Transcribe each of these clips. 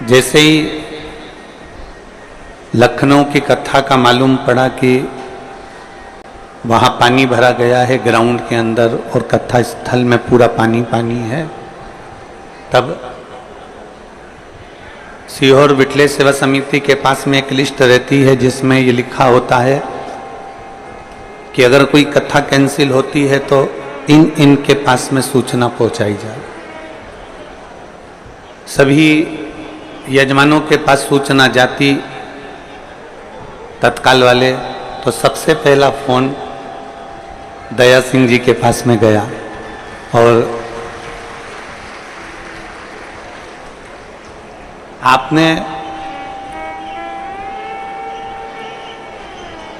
जैसे ही लखनऊ की कथा का मालूम पड़ा कि वहाँ पानी भरा गया है ग्राउंड के अंदर और कथा स्थल में पूरा पानी पानी है, तब सीहोर विठले सेवा समिति के पास में एक लिस्ट रहती है जिसमें ये लिखा होता है कि अगर कोई कथा कैंसिल होती है तो इनके पास में सूचना पहुंचाई जाए। सभी यजमानों के पास सूचना जाती तत्काल वाले, तो सबसे पहला फोन दया सिंह जी के पास में गया और आपने,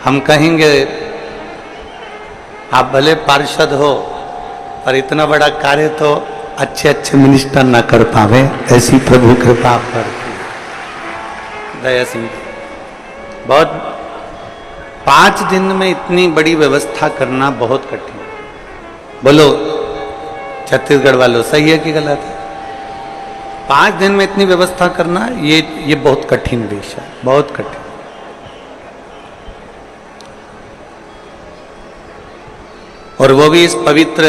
हम कहेंगे आप भले पार्षद हो पर इतना बड़ा कार्य तो अच्छे अच्छे मिनिस्टर ना कर पावे, ऐसी प्रभु कृपा पर दया सिंह। बहुत 5 दिन में इतनी बड़ी व्यवस्था करना बहुत कठिन। बोलो छत्तीसगढ़ वालों, सही है कि गलत है? 5 दिन में इतनी व्यवस्था करना ये बहुत कठिन विषय है, बहुत कठिन। और वो भी इस पवित्र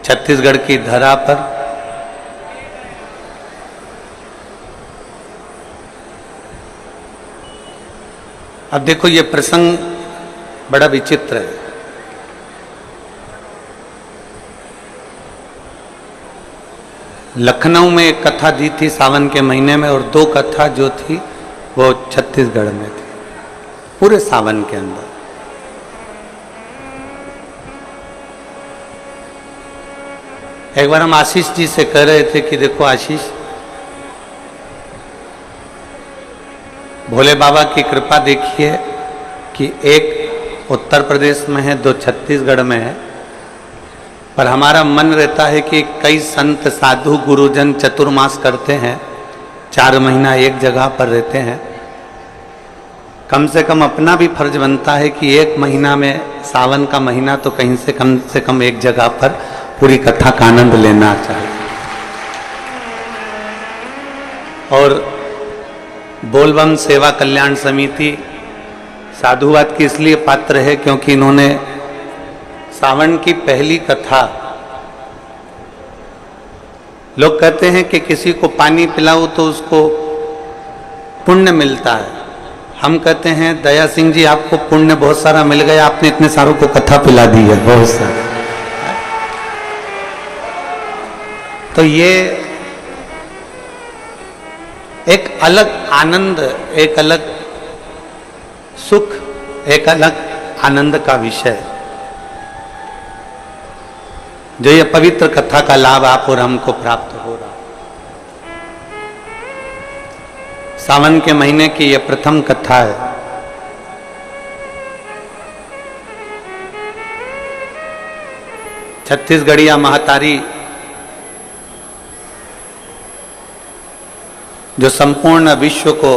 छत्तीसगढ़ की धरा पर। अब देखो ये प्रसंग बड़ा विचित्र है। लखनऊ में एक कथा दी थी सावन के महीने में और 2 कथा जो थी वो छत्तीसगढ़ में थी पूरे सावन के अंदर। एक बार हम आशीष जी से कह रहे थे कि देखो आशीष, भोले बाबा की कृपा देखिए कि एक उत्तर प्रदेश में है, 2 छत्तीसगढ़ में है, पर हमारा मन रहता है कि कई संत साधु गुरुजन चतुर्मास करते हैं, 4 महीना एक जगह पर रहते हैं। कम से कम अपना भी फर्ज बनता है कि 1 महीना में, सावन का महीना तो कहीं से कम एक जगह पर पूरी कथा का आनंद लेना चाहिए। और बोलबम सेवा कल्याण समिति साधुवाद की इसलिए पात्र है क्योंकि इन्होंने सावन की पहली कथा, लोग कहते हैं कि किसी को पानी पिलाओ तो उसको पुण्य मिलता है। हम कहते हैं दया सिंह जी आपको पुण्य बहुत सारा मिल गया, आपने इतने सारों को कथा पिला दी है, बहुत सारा। तो ये एक अलग आनंद, एक अलग सुख, एक अलग आनंद का विषय जो ये पवित्र कथा का लाभ आप और हमको प्राप्त हो रहा। सावन के महीने की ये प्रथम कथा है। छत्तीसगढ़िया महतारी जो संपूर्ण विश्व को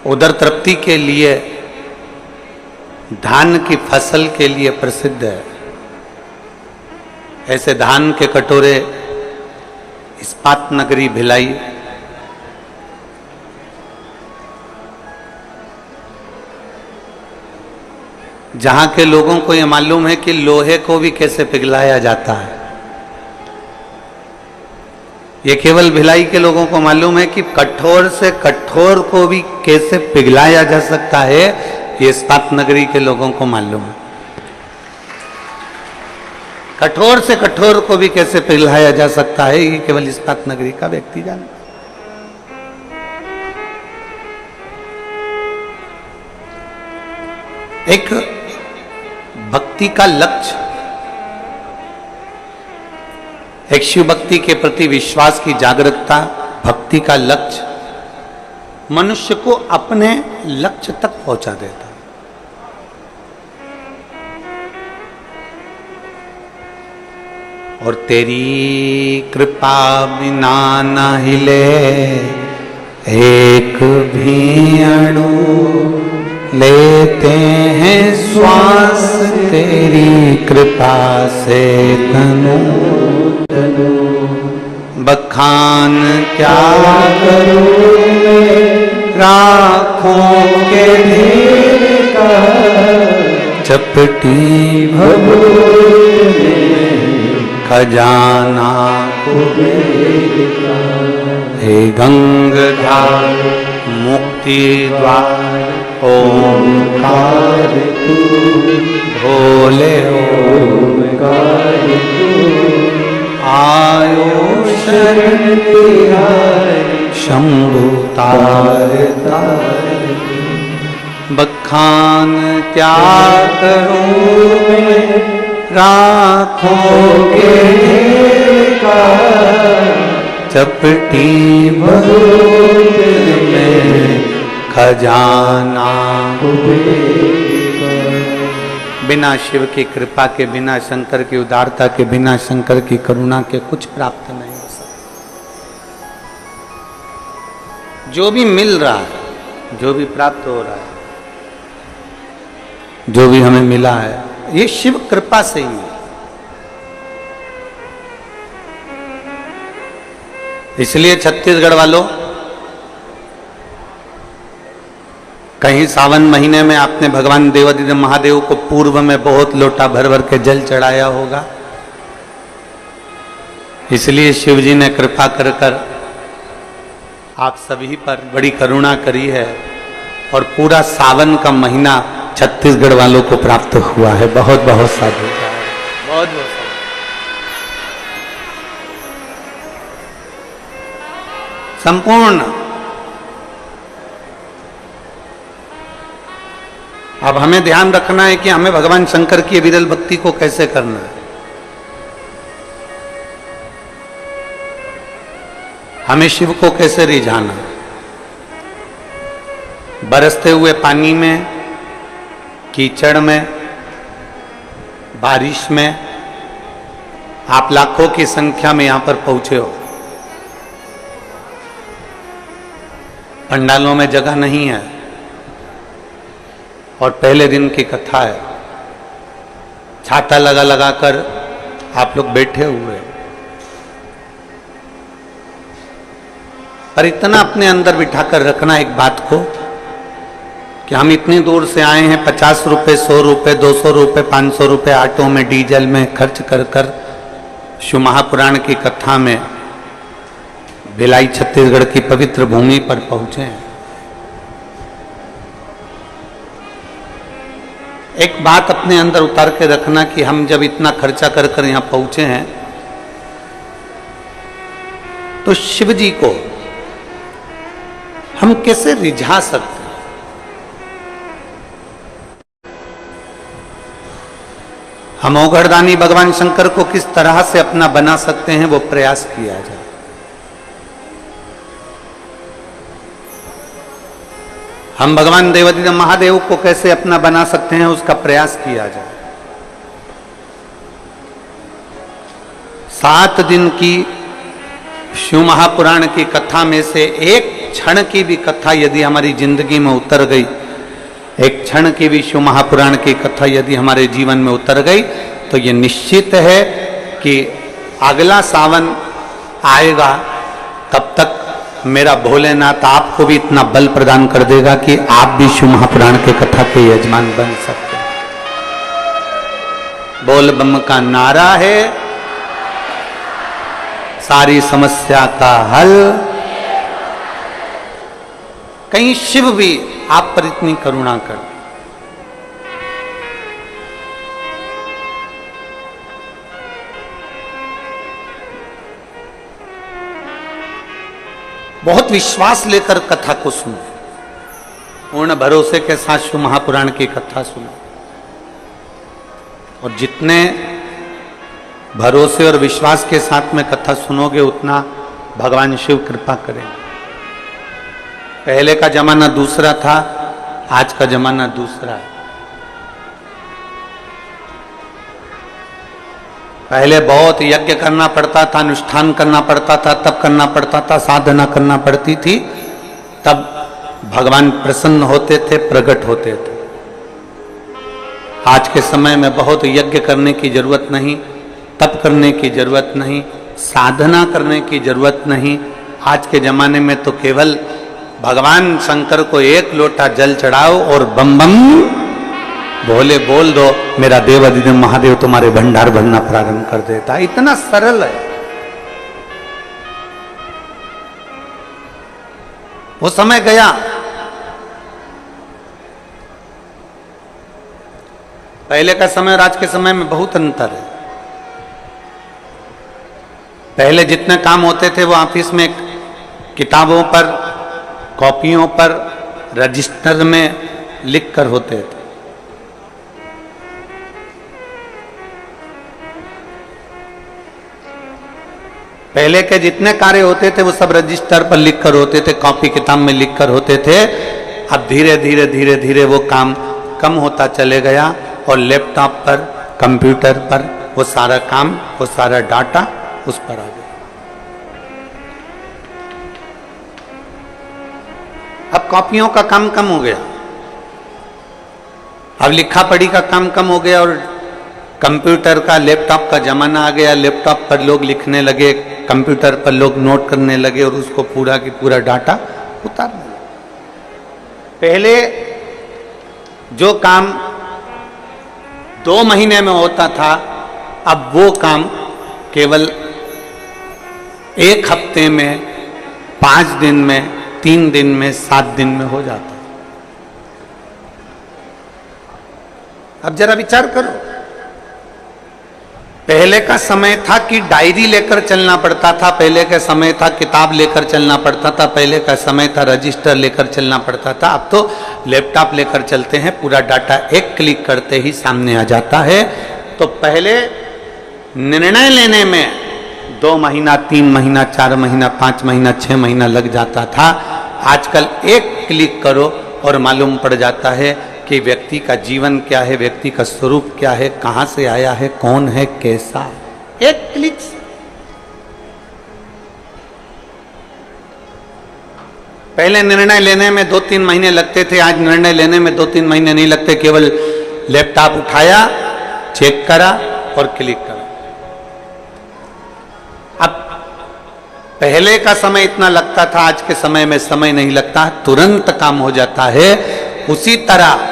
उदर तृप्ति के लिए, धान की फसल के लिए प्रसिद्ध है। ऐसे धान के कटोरे इस्पात नगरी भिलाई, जहां के लोगों को यह मालूम है कि लोहे को भी कैसे पिघलाया जाता है। ये केवल भिलाई के लोगों को मालूम है कि कठोर से कठोर को भी कैसे पिघलाया जा सकता है, ये इस्पात नगरी के लोगों को मालूम है। कठोर से कठोर को भी कैसे पिघलाया जा सकता है, ये केवल इस्पात नगरी का व्यक्ति जानता है। एक भक्ति का लक्ष्य, एक शिव भक्ति के प्रति विश्वास की जागरूकता, भक्ति का लक्ष्य मनुष्य को अपने लक्ष्य तक पहुंचा देता है। और तेरी कृपा बिना न हिले एक भी अणु, लेते हैं श्वास तेरी कृपा से तनु तनु। बखान क्या करूं मैं राखों के ढेर का, चपटी भभूत में खजाना कुबेर का। हे गंगाधार मुक्ति द्वार ओंकार तू, भोले ओंकार तू, आयो शरण तिहारी शंभु तार तार। बखान क्या करूं मैं राखों के ढेर का, चपटी भभूत में खजाना कुबेर का। बिना शिव की कृपा के, बिना शंकर की उदारता के, बिना शंकर की करुणा के कुछ प्राप्त नहीं हो सकता। जो भी मिल रहा है, जो भी प्राप्त हो रहा है, जो भी हमें मिला है, ये शिव कृपा से ही है। इसलिए छत्तीसगढ़ वालों, कहीं सावन महीने में आपने भगवान देवादिदेव महादेव को पूर्व में बहुत लोटा भर भर के जल चढ़ाया होगा। इसलिए शिव जी ने कृपा कर कर आप सभी पर बड़ी करुणा करी है और पूरा सावन का महीना छत्तीसगढ़ वालों को प्राप्त हुआ है। बहुत बहुत साधु, बहुत बहुत साधु। संपूर्ण। अब हमें ध्यान रखना है कि हमें भगवान शंकर की विरल भक्ति को कैसे करना है। हमें शिव को कैसे रिझाना। बरसते हुए पानी में, कीचड़ में, बारिश में आप लाखों की संख्या में यहां पर पहुंचे हो। पंडालों में जगह नहीं है और पहले दिन की कथा है। छाता लगा लगा कर आप लोग बैठे हुए, पर इतना अपने अंदर बिठाकर रखना एक बात को कि हम इतनी दूर से आए हैं, 50 रुपए, 100 रुपए, 200 रुपए, 500 रुपए ऑटो में, डीजल में खर्च कर कर शिव महापुराण की कथा में भिलाई छत्तीसगढ़ की पवित्र भूमि पर पहुंचे हैं। एक बात अपने अंदर उतार के रखना कि हम जब इतना खर्चा कर कर यहां पहुंचे हैं तो शिव जी को हम कैसे रिझा सकते हैं। हम ओघड़दानी भगवान शंकर को किस तरह से अपना बना सकते हैं, वो प्रयास किया जाए। हम भगवान देवादिदेव महादेव को कैसे अपना बना सकते हैं, उसका प्रयास किया जाए। 7 दिन की शिव महापुराण की कथा में से एक क्षण की भी कथा यदि हमारी जिंदगी में उतर गई, एक क्षण की भी शिव महापुराण की कथा यदि हमारे जीवन में उतर गई, तो ये निश्चित है कि अगला सावन आएगा तब तक मेरा भोलेनाथ आपको भी इतना बल प्रदान कर देगा कि आप भी शिव महापुराण के कथा के यजमान बन सकते हैं। बोल बम का नारा है, सारी समस्या का हल। कहीं शिव भी आप पर इतनी करुणा कर। बहुत विश्वास लेकर कथा को सुनो, पूर्ण भरोसे के साथ शिव महापुराण की कथा सुनो, और जितने भरोसे और विश्वास के साथ में कथा सुनोगे उतना भगवान शिव कृपा करेंगे। पहले का जमाना दूसरा था, आज का जमाना दूसरा है। पहले बहुत यज्ञ करना पड़ता था, अनुष्ठान करना पड़ता था, तब करना पड़ता था, साधना करना पड़ती थी, तब भगवान प्रसन्न होते थे, प्रकट होते थे। आज के समय में बहुत यज्ञ करने की जरूरत नहीं, तप करने की जरूरत नहीं, साधना करने की जरूरत नहीं। आज के जमाने में तो केवल भगवान शंकर को एक लोटा जल चढ़ाओ और बम बम भोले बोल दो, मेरा देवाधिदेव महादेव तुम्हारे भंडार भरना प्रारंभ कर देता। इतना सरल है। वो समय गया। पहले का समय और आज के समय में बहुत अंतर है। पहले जितने काम होते थे वो ऑफिस में किताबों पर, कॉपियों पर, रजिस्टर में लिख कर होते थे। पहले के जितने कार्य होते थे वो सब रजिस्टर पर लिखकर होते थे, कॉपी किताब में लिखकर होते थे। अब धीरे धीरे धीरे धीरे वो काम कम होता चले गया और लैपटॉप पर, कंप्यूटर पर वो सारा काम, वो सारा डाटा उस पर आ गया। अब कॉपियों का काम कम हो गया, अब लिखा पढ़ी का काम कम हो गया और कंप्यूटर का, लैपटॉप का जमाना आ गया। लैपटॉप पर लोग लिखने लगे, कंप्यूटर पर लोग नोट करने लगे और उसको पूरा की पूरा डाटा उतारने लगे। पहले जो काम 2 महीने में होता था, अब वो काम केवल 1 हफ्ते में, 5 दिन में, 3 दिन में, 7 दिन में हो जाता। अब जरा विचार करो, पहले का समय था कि डायरी लेकर चलना पड़ता था, पहले का समय था किताब लेकर चलना पड़ता था, पहले का समय था रजिस्टर लेकर चलना पड़ता था। अब तो लैपटॉप लेकर चलते हैं, पूरा डाटा एक क्लिक करते ही सामने आ जाता है। तो पहले निर्णय लेने में 2 महीना, 3 महीना, 4 महीना, 5 महीना, 6 महीना लग जाता था। आजकल एक क्लिक करो और मालूम पड़ जाता है कि व्यक्ति का जीवन क्या है, व्यक्ति का स्वरूप क्या है, कहां से आया है, कौन है, कैसा है, एक क्लिक से। पहले निर्णय लेने में 2-3 महीने लगते थे, आज निर्णय लेने में 2-3 महीने नहीं लगते। केवल लैपटॉप उठाया, चेक करा और क्लिक करा। अब पहले का समय इतना लगता था, आज के समय में समय नहीं लगता, तुरंत काम हो जाता है। उसी तरह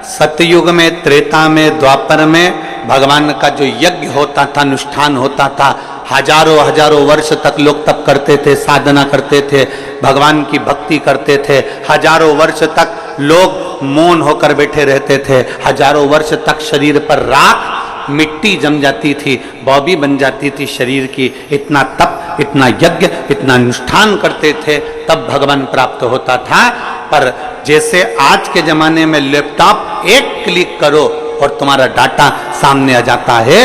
सतयुग में, त्रेता में, द्वापर में भगवान का जो यज्ञ होता था, अनुष्ठान होता था, हजारों हजारों वर्ष तक लोग तप करते थे, साधना करते थे, भगवान की भक्ति करते थे। हजारों वर्ष तक लोग मौन होकर बैठे रहते थे। हजारों वर्ष तक शरीर पर राख, मिट्टी जम जाती थी, बॉबी बन जाती थी शरीर की। इतना तप, इतना यज्ञ, इतना अनुष्ठान करते थे, तब भगवान प्राप्त होता था। पर जैसे आज के जमाने में लैपटॉप एक क्लिक करो और तुम्हारा डाटा सामने आ जाता है,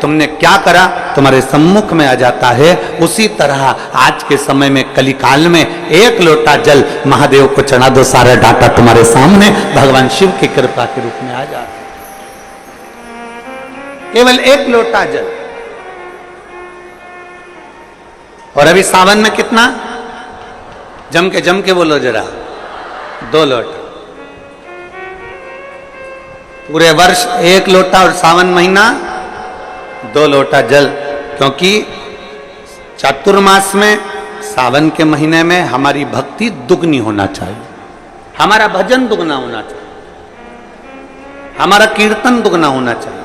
तुमने क्या करा तुम्हारे सम्मुख में आ जाता है। उसी तरह आज के समय में, कलिकाल में, एक लोटा जल महादेव को चढ़ा दो, सारा डाटा तुम्हारे सामने भगवान शिव की कृपा के रूप में आ जाता है। केवल एक लोटा जल। और अभी सावन में कितना? जम के बोलो जरा, 2 लोटा। पूरे वर्ष 1 लोटा और सावन महीना 2 लोटा जल। क्योंकि चातुर्मास में, सावन के महीने में हमारी भक्ति दुगनी होना चाहिए, हमारा भजन दुगना होना चाहिए, हमारा कीर्तन दुगना होना चाहिए,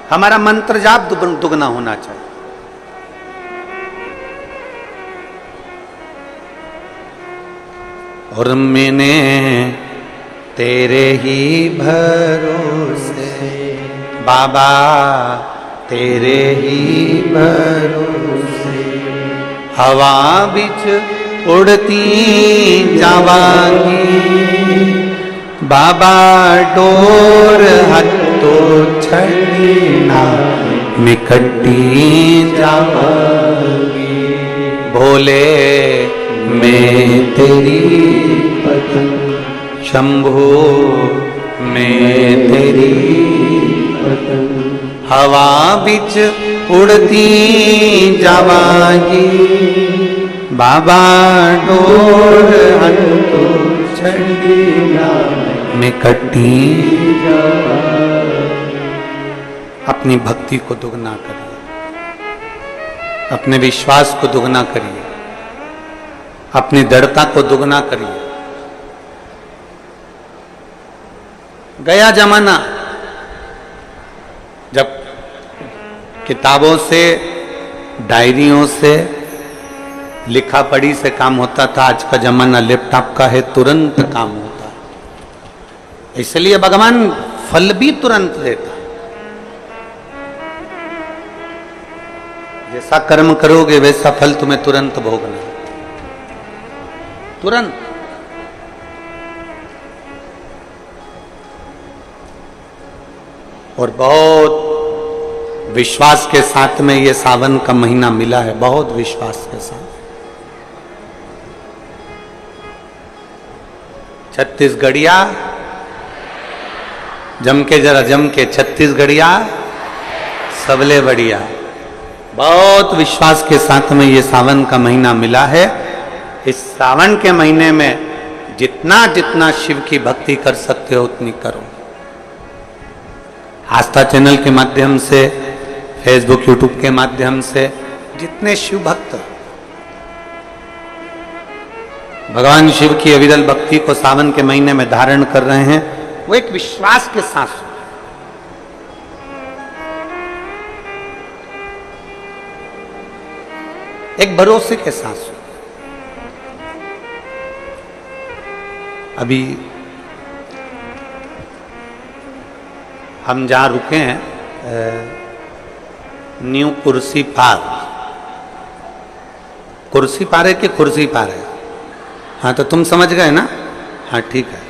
हमारा मंत्र जाप दुगना होना चाहिए। और मैंने तेरे ही भरोसे बाबा, तेरे ही भरोसे हवा बिच उड़ती जावांगी बाबा, डोर हत्तो छड़ीना मिकट्टी जावांगी। भोले मैं तेरी पतंग, शंभो मैं तेरी पतंग, हवा बिच उड़ती जावांगी बाबा, डोर हत्तो छड़ीना मिकट्टी जावांगी। अपनी भक्ति को दुगना करिए। अपने विश्वास को दुगना करिए, अपनी दृढ़ता को दुगना करिए। गया जमाना जब किताबों से, डायरियों से, लिखा पढ़ी से काम होता था। आज का जमाना लैपटॉप का है, तुरंत काम होता है। इसलिए भगवान फल भी तुरंत देता। जैसा कर्म करोगे वैसा फल तुम्हें तुरंत भोगना, तुरंत। और बहुत विश्वास के साथ में ये सावन का महीना मिला है, बहुत विश्वास के साथ। छत्तीसगढ़िया जम के, जरा जम के, छत्तीसगढ़िया सबले बढ़िया। बहुत विश्वास के साथ में ये सावन का महीना मिला है। इस सावन के महीने में जितना जितना शिव की भक्ति कर सकते हो उतनी करो। आस्था चैनल के माध्यम से, फेसबुक यूट्यूब के माध्यम से जितने शिव भक्त भगवान शिव की अविरल भक्ति को सावन के महीने में धारण कर रहे हैं, वो एक विश्वास के साथ, एक भरोसे के साथ। अभी हम जहां रुके हैं, न्यू कुर्सी पार, कुर्सी पार है कि कुर्सी पार है? हाँ, तो तुम समझ गए ना? हाँ, ठीक है।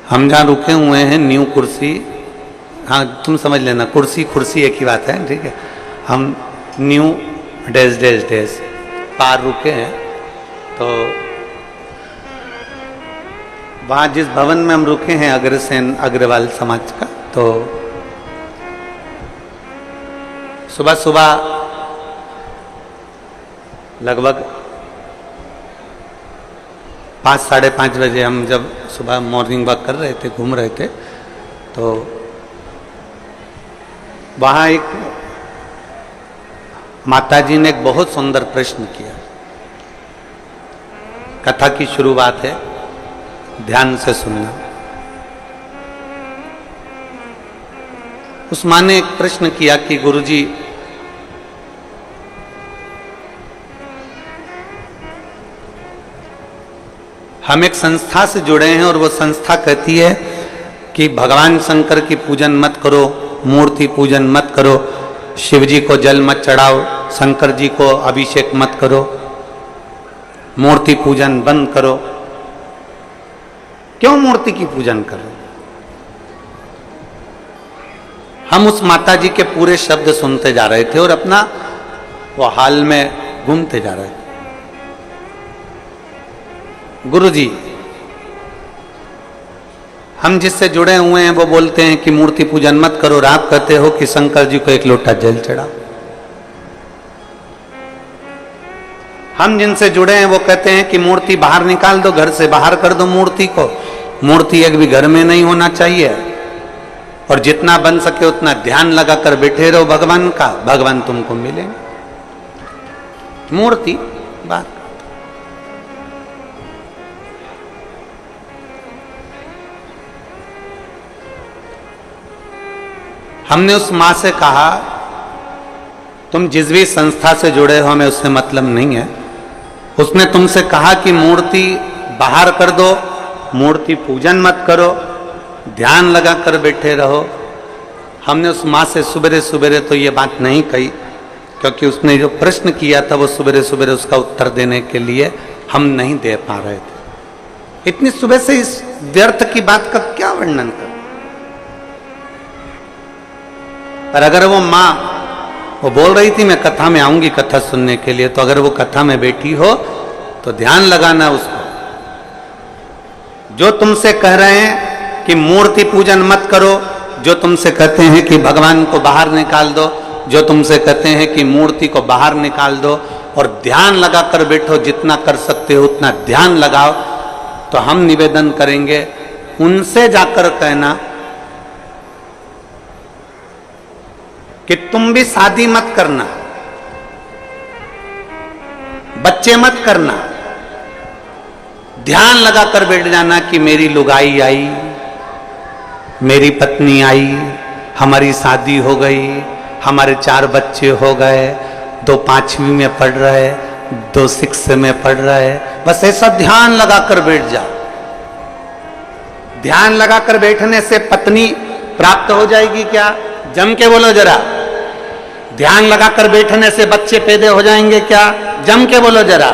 हम जहाँ रुके हुए हैं न्यू कुर्सी, हाँ तुम समझ लेना, कुर्सी कुर्सी एक ही बात है, ठीक है। हम न्यू डैश डैश डैश पार रुके हैं। तो वहाँ जिस भवन में हम रुके हैं अग्रसेन अग्रवाल समाज का, तो सुबह सुबह लगभग 5 साढ़े 5 बजे हम जब सुबह मॉर्निंग वॉक कर रहे थे, घूम रहे थे, तो वहाँ एक माताजी ने एक बहुत सुंदर प्रश्न किया। कथा की शुरुआत है, ध्यान से सुनना। उस माँ ने एक प्रश्न किया कि गुरुजी, हम एक संस्था से जुड़े हैं और वो संस्था कहती है कि भगवान शंकर की पूजन मत करो, मूर्ति पूजन मत करो, शिव जी को जल मत चढ़ाओ, शंकर जी को अभिषेक मत करो, मूर्ति पूजन बंद करो। क्यों मूर्ति की पूजन करो? हम उस माता जी के पूरे शब्द सुनते जा रहे थे और अपना वो हाल में घूमते जा रहे थे। गुरुजी, हम जिससे जुड़े हुए हैं वो बोलते हैं कि मूर्ति पूजन मत करो, और आप कहते हो कि शंकर जी को एक लोटा जल चढ़ाओ। हम जिनसे जुड़े हैं वो कहते हैं कि मूर्ति बाहर निकाल दो, घर से बाहर कर दो मूर्ति को, मूर्ति एक भी घर में नहीं होना चाहिए, और जितना बन सके उतना ध्यान लगाकर बैठे रहो भगवान का, भगवान तुमको मिलेंगे। मूर्ति बात। हमने उस माँ से कहा, तुम जिस भी संस्था से जुड़े हो हमें उससे मतलब नहीं है। उसने तुमसे कहा कि मूर्ति बाहर कर दो, मूर्ति पूजन मत करो, ध्यान लगा कर बैठे रहो। हमने उस माँ से सुबेरे सुबेरे तो ये बात नहीं कही, क्योंकि उसने जो प्रश्न किया था वो सुबेरे सुबेरे उसका उत्तर देने के लिए हम नहीं दे पा रहे थे। इतनी सुबह से इस व्यर्थ की बात का क्या वर्णन कर। पर अगर वो माँ, वो बोल रही थी मैं कथा में आऊंगी कथा सुनने के लिए, तो अगर वो कथा में बैठी हो तो ध्यान लगाना उसको। जो तुमसे कह रहे हैं कि मूर्ति पूजन मत करो, जो तुमसे कहते हैं कि भगवान को बाहर निकाल दो, जो तुमसे कहते हैं कि मूर्ति को बाहर निकाल दो और ध्यान लगाकर बैठो, जितना कर सकते हो उतना ध्यान लगाओ, तो हम निवेदन करेंगे उनसे जाकर कहना कि तुम भी शादी मत करना, बच्चे मत करना, ध्यान लगाकर बैठ जाना कि मेरी लुगाई आई, मेरी पत्नी आई, हमारी शादी हो गई, हमारे 4 बच्चे हो गए, 2 5वीं में पढ़ रहे, 2 6 में पढ़ रहे। बस ऐसा ध्यान लगाकर बैठ जाओ। ध्यान लगाकर बैठने से पत्नी प्राप्त हो जाएगी क्या? जम के बोलो जरा। ध्यान लगाकर बैठने से बच्चे पैदा हो जाएंगे क्या? जम के बोलो जरा।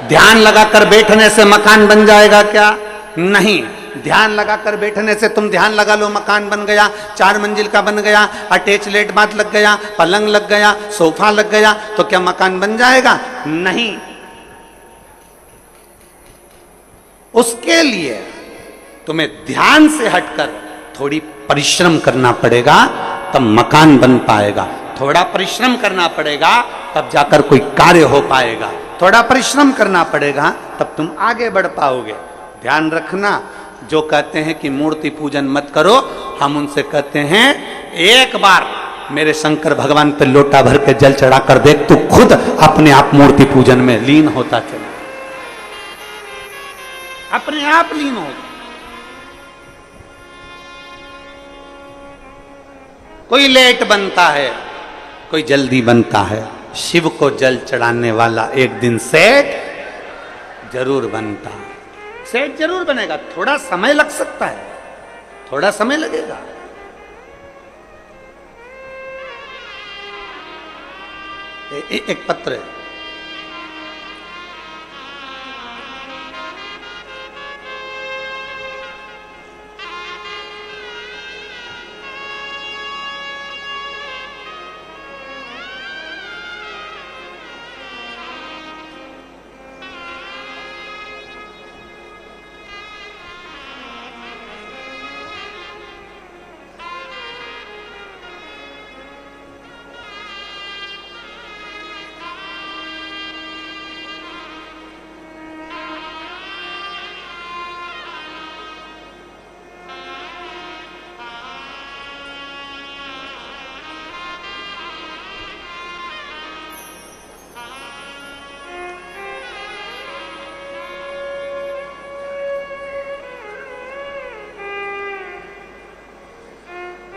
ध्यान लगाकर बैठने से मकान बन जाएगा क्या? नहीं। ध्यान लगाकर बैठने से तुम ध्यान लगा लो, मकान बन गया, 4 मंजिल का बन गया, अटैच लेट बाथ लग गया, पलंग लग गया, सोफा लग गया, तो क्या मकान बन जाएगा? नहीं। उसके लिए तुम्हें ध्यान से हटकर थोड़ी परिश्रम करना पड़ेगा, तब मकान बन पाएगा। थोड़ा परिश्रम करना पड़ेगा, तब जाकर कोई कार्य हो पाएगा। थोड़ा परिश्रम करना पड़ेगा, तब तुम आगे बढ़ पाओगे। ध्यान रखना, जो कहते हैं कि मूर्ति पूजन मत करो, हम उनसे कहते हैं एक बार मेरे शंकर भगवान पे लोटा भर के जल चढ़ाकर देख, तू खुद अपने आप मूर्ति पूजन में लीन होता चला, अपने आप लीन होगा। कोई लेट बनता है, कोई जल्दी बनता है। शिव को जल चढ़ाने वाला एक दिन सेठ जरूर बनता, सेठ जरूर बनेगा। थोड़ा समय लग सकता है, थोड़ा समय लगेगा। एक पत्र है,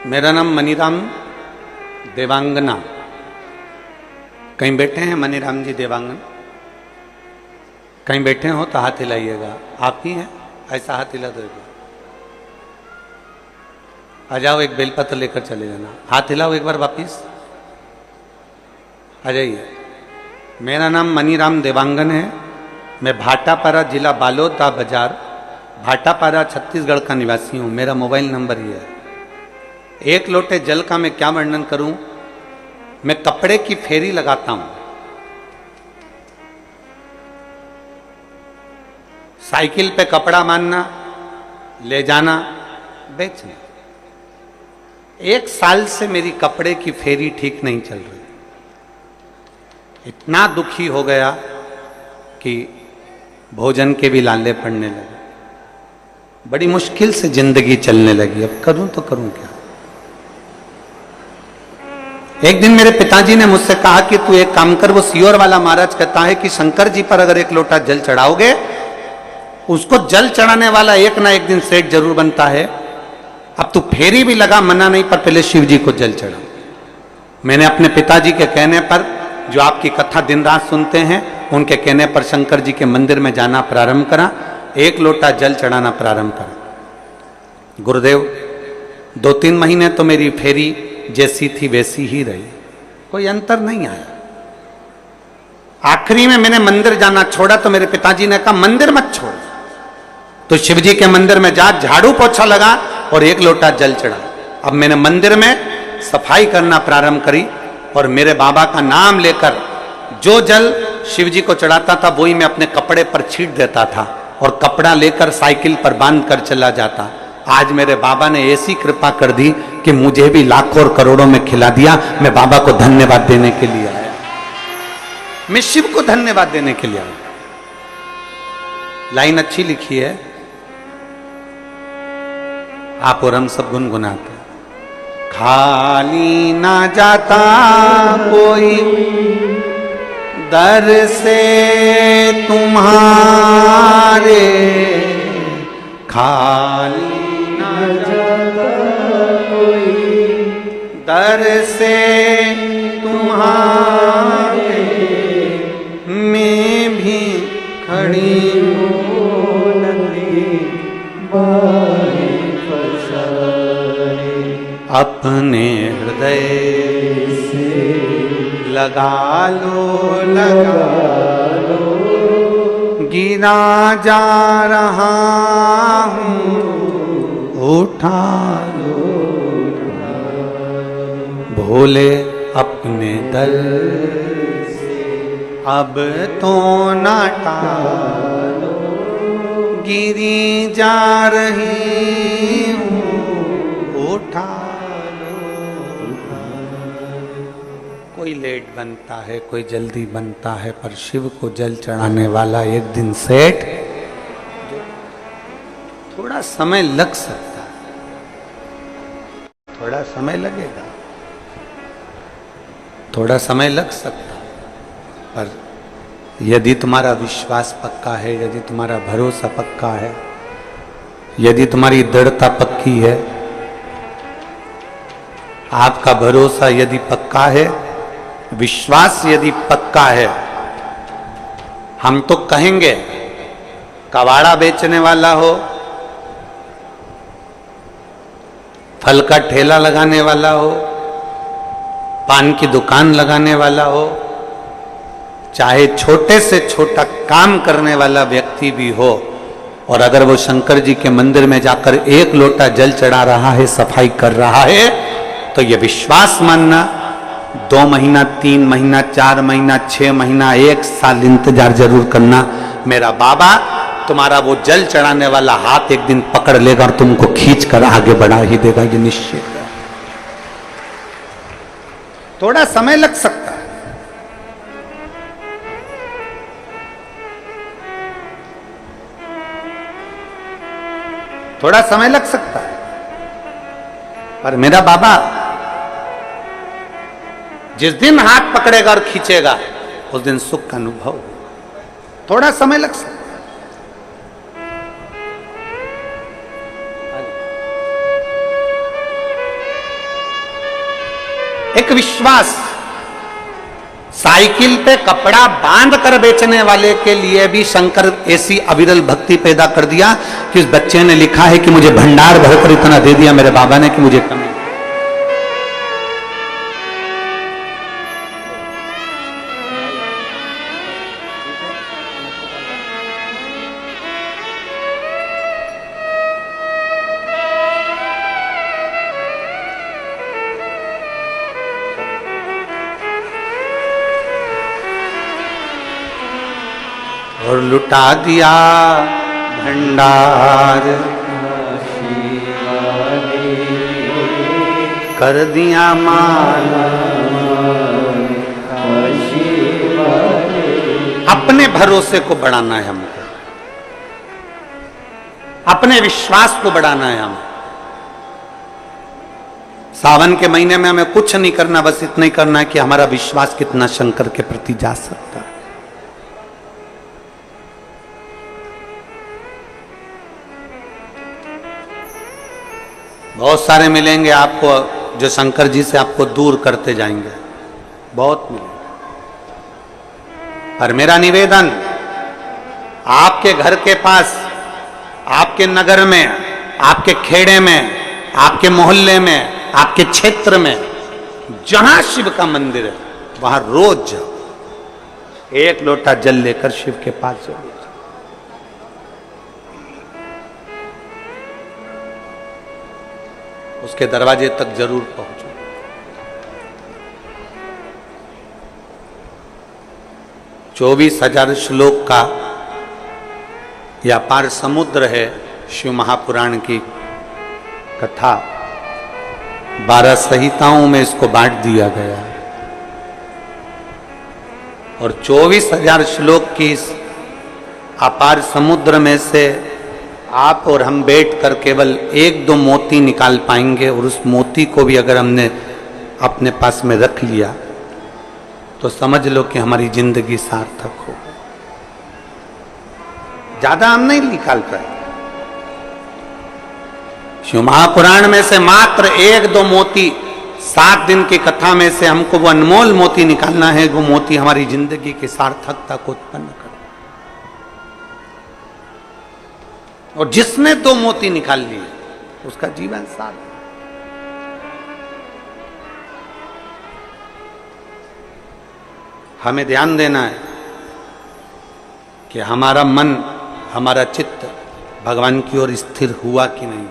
मेरा नाम मनीराम देवांगना। कहीं बैठे हैं मनीराम जी देवांगन? कहीं बैठे हो तो हाथ हिलाइएगा। आप ही हैं? ऐसा हाथ हिला दो। आ जाओ, एक बेलपत्र लेकर चले जाना। हाथ हिलाओ एक बार वापिस, आ जाइए। मेरा नाम मनीराम देवांगन है। मैं भाटापारा जिला बालोदा बाजार, भाटापारा छत्तीसगढ़ का निवासी हूँ। मेरा मोबाइल नंबर ये है। एक लोटे जल का मैं क्या वर्णन करूं। मैं कपड़े की फेरी लगाता हूं, साइकिल पे कपड़ा बांधना, ले जाना, बेचना। 1 साल से मेरी कपड़े की फेरी ठीक नहीं चल रही। इतना दुखी हो गया कि भोजन के भी लाले पड़ने लगे। बड़ी मुश्किल से जिंदगी चलने लगी। अब करूं तो करूं क्या। एक दिन मेरे पिताजी ने मुझसे कहा कि तू एक काम कर। वो सियोर वाला महाराज कहता है कि शंकर जी पर अगर 1 लोटा जल चढ़ाओगे, उसको जल चढ़ाने वाला एक ना एक दिन सेठ जरूर बनता है। अब तू फेरी भी लगा, मना नहीं, पर पहले शिव जी को जल चढ़ा। मैंने अपने पिताजी के कहने पर, जो आपकी कथा दिन रात सुनते हैं, उनके कहने पर शंकर जी के मंदिर में जाना प्रारंभ करा। 1 लोटा जल चढ़ाना प्रारंभ करा। गुरुदेव 2-3 महीने तो मेरी फेरी जैसी थी वैसी ही रही, कोई अंतर नहीं आया। आखिरी में मैंने मंदिर जाना छोड़ा तो मेरे पिताजी ने कहा मंदिर मत छोड़। तो शिव जी के मंदिर में जा, झाड़ू पोछा लगा और 1 लोटा जल चढ़ा। अब मैंने मंदिर में सफाई करना प्रारंभ करी और मेरे बाबा का नाम लेकर जो जल शिव जी को चढ़ाता था वही मैं अपने कपड़े पर छींट देता था और कपड़ा लेकर साइकिल पर बांध कर चला जाता। आज मेरे बाबा ने ऐसी कृपा कर दी कि मुझे भी लाखों और करोड़ों में खिला दिया। मैं बाबा को धन्यवाद देने के लिए आया, मैं शिव को धन्यवाद देने के लिए आया। लाइन अच्छी लिखी है, आप और हम सब गुनगुनाते। खाली ना जाता कोई दर से तुम्हारे खाली न जाता कोई, दर से तुम्हारे मैं भी खड़ी हूँ नदी बारी फसाए, अपने हृदय से लगा लो गिरा जा रहा हूँ उठा लो, भोले अपने दर से अब तो न टालो, गिरी जा रही हूँ उठा लो। कोई लेट बनता है, कोई जल्दी बनता है, पर शिव को जल चढ़ाने वाला एक दिन सेठ, थोड़ा समय लग सकता है, थोड़ा समय लगेगा, थोड़ा समय लग सकता है, पर यदि तुम्हारा विश्वास पक्का है, यदि तुम्हारा भरोसा पक्का है, यदि तुम्हारी दृढ़ता पक्की है, आपका भरोसा यदि पक्का है, विश्वास यदि पक्का है, हम तो कहेंगे कबाड़ा बेचने वाला हो, फल का ठेला लगाने वाला हो, पान की दुकान लगाने वाला हो, चाहे छोटे से छोटा काम करने वाला व्यक्ति भी हो, और अगर वो शंकर जी के मंदिर में जाकर एक लोटा जल चढ़ा रहा है, सफाई कर रहा है, तो ये विश्वास मानना 2 महीना, 3 महीना, 4 महीना, 6 महीना, 1 साल इंतजार जरूर करना। मेरा बाबा तुम्हारा वो जल चढ़ाने वाला हाथ एक दिन पकड़ लेगा और तुमको खींच कर आगे बढ़ा ही देगा, ये निश्चित है। थोड़ा समय लग सकता है, थोड़ा समय लग सकता है, पर मेरा बाबा जिस दिन हाथ पकड़ेगा और खींचेगा उस दिन सुख का अनुभव हो। थोड़ा समय लग सकता है। एक विश्वास, साइकिल पे कपड़ा बांध कर बेचने वाले के लिए भी शंकर ऐसी अविरल भक्ति पैदा कर दिया कि उस बच्चे ने लिखा है कि मुझे भंडार भरकर इतना दे दिया मेरे बाबा ने कि मुझे कमी। और लुटा दिया भंडार, कर दिया माला, अपने भरोसे को बढ़ाना है हमको, अपने विश्वास को बढ़ाना है हमें। सावन के महीने में हमें कुछ नहीं करना, बस इतना ही करना है कि हमारा विश्वास कितना शंकर के प्रति जा सकता है। बहुत सारे मिलेंगे आपको जो शंकर जी से आपको दूर करते जाएंगे, बहुत मिलेंगे, पर मेरा निवेदन, आपके घर के पास, आपके नगर में, आपके खेड़े में, आपके मोहल्ले में, आपके क्षेत्र में जहां शिव का मंदिर है वहां रोज जाओ, एक लोटा जल लेकर शिव के पास जाओ। उसके दरवाजे तक जरूर पहुंचो। 24,000 श्लोक का यह अपार समुद्र है शिव महापुराण की कथा। 12 संहिताओं में इसको बांट दिया गया और 24,000 श्लोक की इस अपार समुद्र में से आप और हम बैठकर केवल 1-2 मोती निकाल पाएंगे, और उस मोती को भी अगर हमने अपने पास में रख लिया तो समझ लो कि हमारी जिंदगी सार्थक हो। ज्यादा हम नहीं निकाल पाए। शिव महापुराण में से मात्र 1-2 मोती, 7 दिन की कथा में से हमको वो अनमोल मोती निकालना है। वो मोती हमारी जिंदगी की सार्थकता को उत्पन्न करे। और जिसने 2 मोती निकाल लिए उसका जीवन सार्थक। हमें ध्यान देना है कि हमारा मन, हमारा चित्त भगवान की ओर स्थिर हुआ कि नहीं।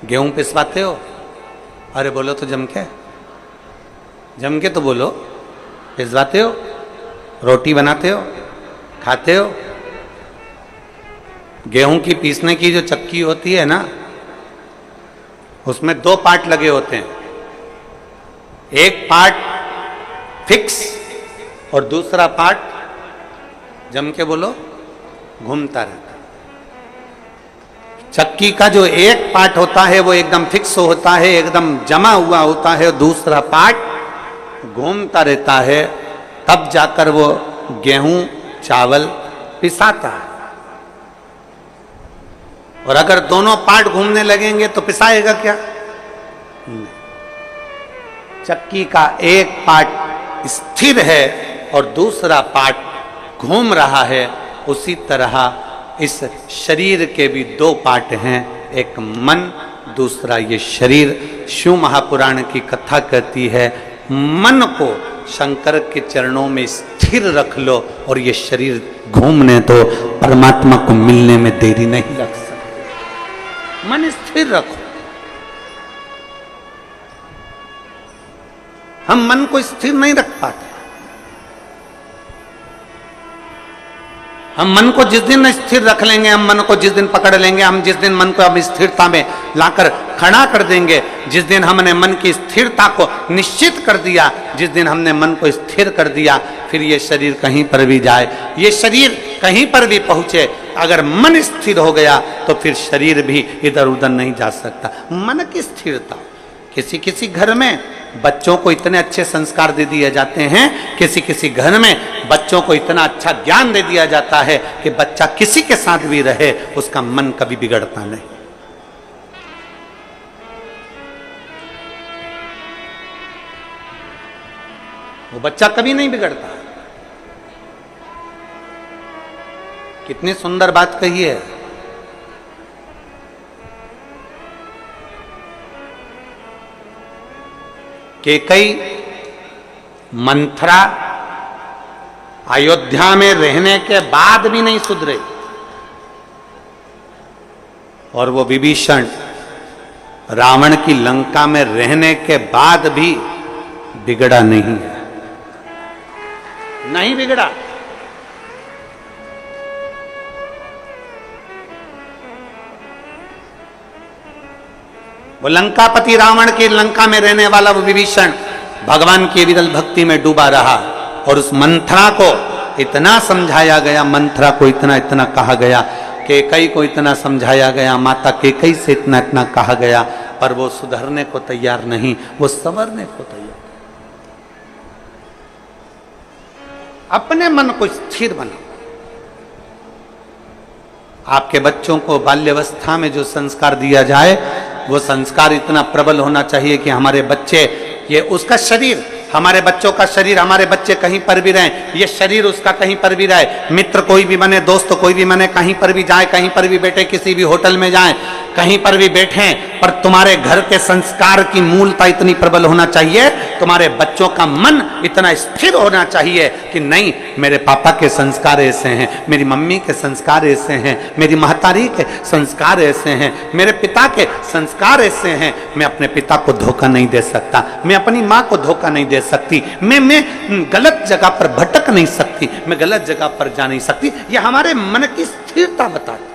गेहूं पिसवाते हो? अरे बोलो तो जम के तो बोलो। पिसवाते हो? रोटी बनाते हो? खाते हो? गेहूं की पीसने की जो चक्की होती है ना, उसमें 2 पार्ट लगे होते हैं। एक पार्ट फिक्स और दूसरा पार्ट जम के बोलो घूमता रहता है। चक्की का जो एक पार्ट होता है वो एकदम फिक्स होता है, एकदम जमा हुआ होता है, और दूसरा पार्ट घूमता रहता है। तब जाकर वो गेहूं चावल पिसाता है। और अगर दोनों पार्ट घूमने लगेंगे तो पिसाएगा क्या? नहीं। चक्की का एक पार्ट स्थिर है और दूसरा पार्ट घूम रहा है। उसी तरह इस शरीर के भी 2 पार्ट हैं, एक मन, दूसरा ये शरीर। शिव महापुराण की कथा कहती है मन को शंकर के चरणों में स्थिर रख लो और ये शरीर घूमने दो, परमात्मा को मिलने में देरी नहीं लग सकती। मन स्थिर रखो। हम मन को स्थिर नहीं रख पाते। हम मन को जिस दिन स्थिर रख लेंगे, हम मन को जिस दिन पकड़ लेंगे, हम जिस दिन मन को हम स्थिरता में लाकर खड़ा कर देंगे, जिस दिन हमने मन की स्थिरता को निश्चित कर दिया, जिस दिन हमने मन को स्थिर कर दिया, फिर ये शरीर कहीं पर भी जाए, ये शरीर कहीं पर भी पहुंचे, अगर मन स्थिर हो गया तो फिर शरीर भी इधर उधर नहीं जा सकता। मन की स्थिरता। किसी किसी घर में बच्चों को इतने अच्छे संस्कार दे दिए जाते हैं, किसी किसी घर में बच्चों को इतना अच्छा ज्ञान दे दिया जाता है कि बच्चा किसी के साथ भी रहे उसका मन कभी बिगड़ता नहीं। वो बच्चा कभी नहीं बिगड़ता। कितनी सुंदर बात कही है। केकई मंथरा अयोध्या में रहने के बाद भी नहीं सुधरे, और वो विभीषण रावण की लंका में रहने के बाद भी बिगड़ा नहीं है। नहीं बिगड़ा। वो लंकापति रावण की लंका में रहने वाला वो विभीषण भगवान की विरल भक्ति में डूबा रहा, और उस मंथरा को इतना समझाया गया, मंथरा को इतना इतना कहा गया, केकई को इतना समझाया गया, माता केकई से इतना इतना कहा गया, पर वो सुधरने को तैयार नहीं, वो संवरने को तैयार। अपने मन को स्थिर बनाओ। आपके बच्चों को बाल्यावस्था में जो संस्कार दिया जाए वो संस्कार इतना प्रबल होना चाहिए कि हमारे बच्चे, ये उसका शरीर, हमारे बच्चों का शरीर, हमारे बच्चे कहीं पर भी रहें, ये शरीर उसका कहीं पर भी रहे, मित्र कोई भी बने, दोस्त कोई भी बने, कहीं पर भी जाए, कहीं पर भी बैठे, किसी भी होटल में जाए, कहीं पर भी बैठे, पर तुम्हारे घर के संस्कार की मूलता इतनी प्रबल होना चाहिए, तुम्हारे बच्चों का मन इतना स्थिर होना चाहिए कि नहीं, मेरे पापा के संस्कार ऐसे हैं, मेरी मम्मी के संस्कार ऐसे हैं, मेरी महतारी के संस्कार ऐसे हैं, मेरे पिता के संस्कार ऐसे हैं, मैं अपने पिता को धोखा नहीं दे सकता, मैं अपनी माँ को धोखा नहीं दे सकती, मैं गलत जगह पर भटक नहीं सकती, मैं गलत जगह पर जा नहीं सकती। यह हमारे मन की स्थिरता बताती।